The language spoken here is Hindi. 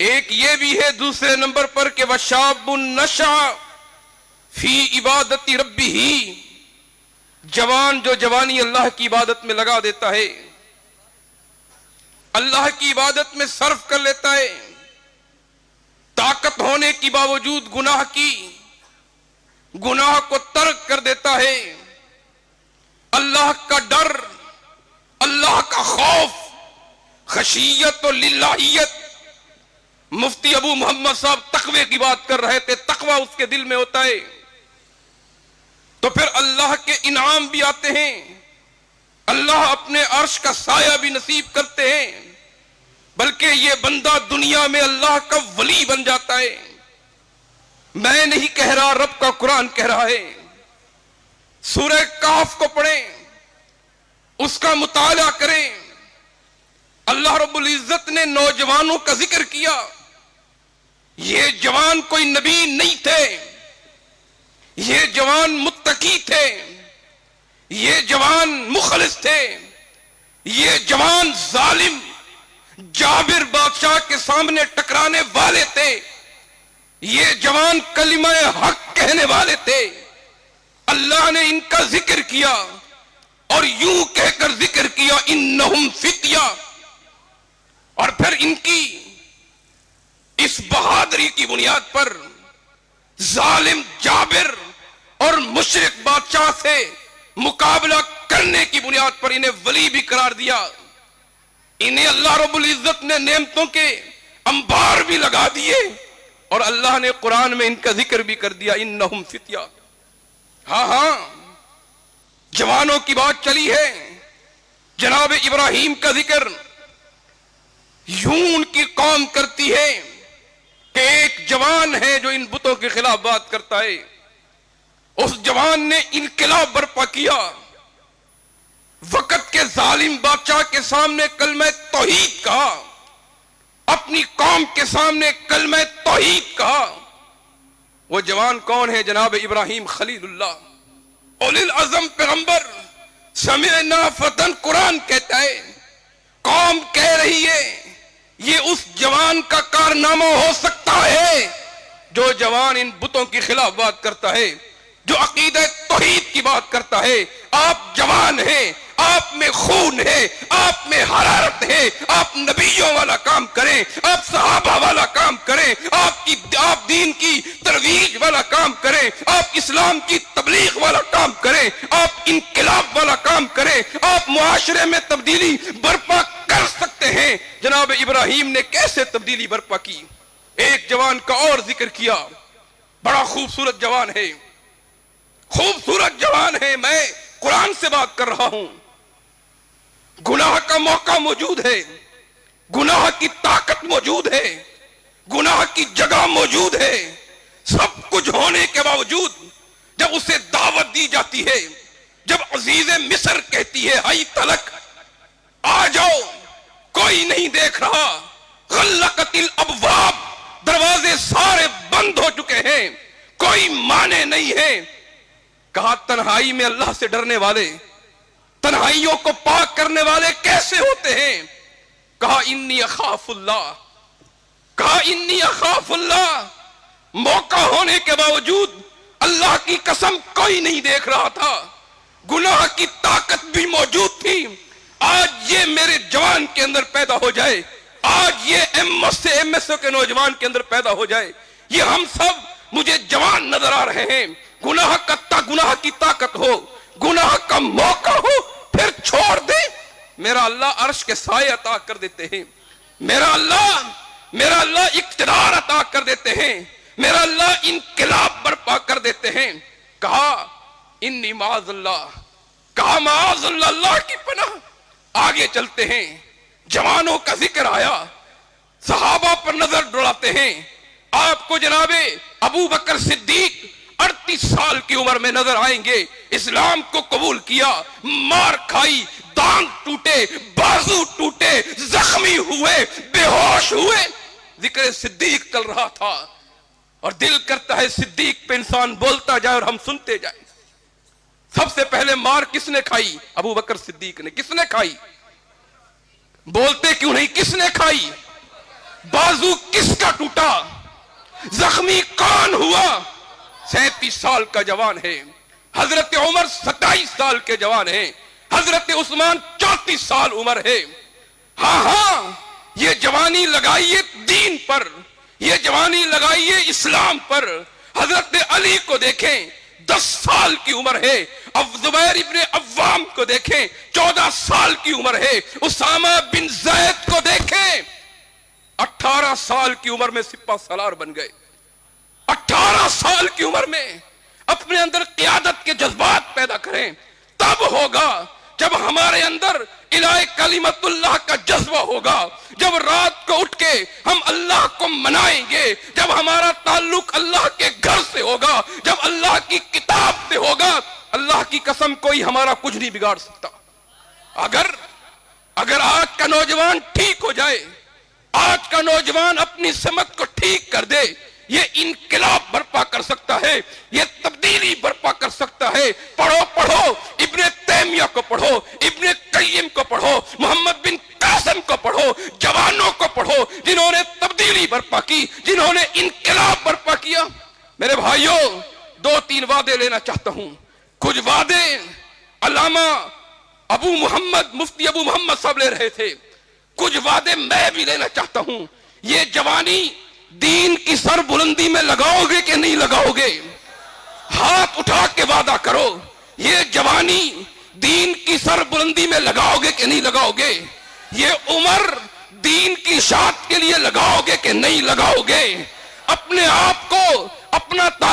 एक ये भी है दूसरे नंबर पर कि वशाबुन नशा फी इबादती रब्बी ही, जवान जो जवानी अल्लाह की इबादत में लगा देता है, अल्लाह की इबादत में सर्फ कर लेता है, ताकत होने के बावजूद गुनाह को तर्क कर देता है। अल्लाह का डर, अल्लाह का खौफ, खशियत और लिल्लाहियत। मुफ्ती अबू मोहम्मद साहब तकवे की बात कर रहे थे, तकवा उसके दिल में होता है तो फिर अल्लाह के इनाम भी आते हैं, अल्लाह अपने अर्श का साया भी नसीब करते हैं, बल्कि ये बंदा दुनिया में अल्लाह का वली बन जाता है। मैं नहीं कह रहा, रब का कुरान कह रहा है। सूरह काफ को पढ़ें, उसका मुताला करें। अल्लाह रब्बुल इज्जत ने नौजवानों का जिक्र किया। ये जवान कोई नबी नहीं थे, ये जवान मुत्तकी थे, ये जवान मुखलिस थे, ये जवान जालिम जाबिर बादशाह के सामने टकराने वाले थे, ये जवान कलिमा हक कहने वाले थे। अल्लाह ने इनका जिक्र किया और यूं कहकर जिक्र किया इन्नहुम फित्या, और फिर इनकी इस बहादुरी की बुनियाद पर जालिम जाबिर और मुशरिक बादशाह से मुकाबला करने की बुनियाद पर इन्हें वली भी करार दिया। इन्हें अल्लाह रब्बुल इज्जत ने नेमतों के अंबार भी लगा दिए और अल्लाह ने कुरान में इनका जिक्र भी कर दिया इन्नहुम फित्या। हां, जवानों की बात चली है। जनाब इब्राहिम का जिक्र यूं उनकी कौम करती है कि एक जवान है जो इन बुतों के खिलाफ बात करता है। उस जवान ने इनकलाब बर्पा किया, वक्त के जालिम बादशाह के सामने कलमा तौहीद कहा, अपनी कौम के सामने कलमा तौहीद कहा। वो जवान कौन है? जनाब इब्राहिम खलीलुल्लाह, उलिल अज़म पैगंबर। समिअना फतन कुरान कहता है, कौम कह रही है ये उस जवान का कारनामा हो सकता है जो जवान इन बुतों के खिलाफ बात करता है, जो अकीदा तौहीद की बात करता है। आप जवान हैं, आप में खून है, आप में हरारत है, आप नबियों वाला काम करें, आप सहाबा वाला काम करें, आप दीन की तरवीज वाला काम करें, आप इस्लाम की तबलीग वाला काम करें, आप इनकलाब वाला काम करें, आप मुआशरे में तब्दीली बर्पा कर सकते हैं। जनाब इब्राहिम ने कैसे तब्दीली बर्पा की? एक जवान का और जिक्र किया, बड़ा खूबसूरत जवान है, खूबसूरत जवान है। मैं कुरान से बात कर रहा हूं। गुनाह का मौका मौजूद है, गुनाह की ताकत मौजूद है, गुनाह की जगह मौजूद है। सब कुछ होने के बावजूद जब उसे दावत दी जाती है, जब अजीज़े मिस्र कहती है हाई तलक आ जाओ, कोई नहीं देख रहा, गल्लकतिल अबवाब, दरवाजे सारे बंद हो चुके हैं, कोई माने नहीं है। कहा तन्हाई में अल्लाह से डरने वाले, तन्हाइयों को पाक करने वाले कैसे होते हैं? कहा इन्नी अखाफुल्लाह, कहा इन्नी अखाफुल्लाह। मौका होने के बावजूद अल्लाह की कसम कोई नहीं देख रहा था, गुनाह की ताकत भी मौजूद थी। आज ये मेरे जवान के अंदर पैदा हो जाए, आज ये एमएस से एमएसओ के नौजवान के अंदर पैदा हो जाए, ये हम सब मुझे जवान नजर आ रहे हैं। गुनाह गुनाह की ताकत हो, गुनाह का मौका हो, फिर छोड़ दे। मेरा अल्लाह अर्श के साए अता कर देते हैं, मेरा अल्लाह इक्तदार अता कर देते हैं, मेरा अल्लाह इनकलाब बर्पा कर देते हैं। कहा इन्नी माज़अल्लाह, कहा माज़अल्लाह, अल्लाह की पनाह। आगे चलते हैं, जवानों का जिक्र आया, सहाबा पर नजर दौड़ाते हैं। आपको जनाबे अबू बकर सिद्दीक 38 साल की उम्र में नजर आएंगे। इस्लाम को कबूल किया, मार खाई, टांग टूटे, बाजू टूटे, जख्मी हुए, बेहोश हुए, जिक्र सिद्दीक चल रहा था। और दिल करता है सिद्दीक पे इंसान बोलता जाए और हम सुनते जाए। सबसे पहले मार किसने खाई? अबू बकर सिद्दीक ने। किसने खाई? बोलते क्यों नहीं? किसने खाई? बाजू किसका टूटा, जख्मी कौन हुआ? 37 साल का जवान है। हजरत उमर 27 साल के जवान है। हजरत उस्मान 34 साल उम्र है। हाँ, ये जवानी लगाइए दीन पर, ये जवानी लगाइए इस्लाम पर। हजरत अली को देखें, 10 साल की उम्र है। अब जुबैर इब्ने अव्वाम को देखें, 14 साल की उम्र है। उसामा बिन जैद को देखें, 18 साल की उम्र में सिपा सलार बन गए। 18 साल की उम्र में अपने अंदर क़ियादत के जज्बात पैदा करें। तब होगा जब हमारे अंदर इलाहे कलिमतुल्लाह का जज्बा होगा, जब रात को उठ के हम अल्लाह को मनाएंगे, जब हमारा ताल्लुक अल्लाह के घर से होगा, जब अल्लाह की किताब से होगा। अल्लाह की कसम, कोई हमारा कुछ नहीं बिगाड़ सकता। अगर आज का नौजवान ठीक हो जाए, आज का नौजवान अपनी समझ को ठीक कर दे, ये इनकलाब बर्पा कर सकता है, ये तब्दीली बर्पा कर सकता है। पढ़ो इब्ने तैमिया को पढ़ो, इब्ने कय्यिम को पढ़ो, मोहम्मद बिन कासिम को पढ़ो, जवानों को पढ़ो जिन्होंने तब्दीली बर्पा की, जिन्होंने इनकलाब बर्पा किया। मेरे भाइयों, 2-3 वादे लेना चाहता हूं। कुछ वादे अल्लामा अबू मोहम्मद, मुफ्ती अबू मोहम्मद साहब ले रहे थे, कुछ वादे मैं भी लेना चाहता हूं। ये जवानी दीन की सर बुलंदी में लगाओगे कि नहीं लगाओगे? हाथ उठा के वादा करो, ये जवानी दीन की सर बुलंदी में लगाओगे कि नहीं लगाओगे? ये उम्र दीन की शाद के लिए लगाओगे कि नहीं लगाओगे? अपने आप को, अपना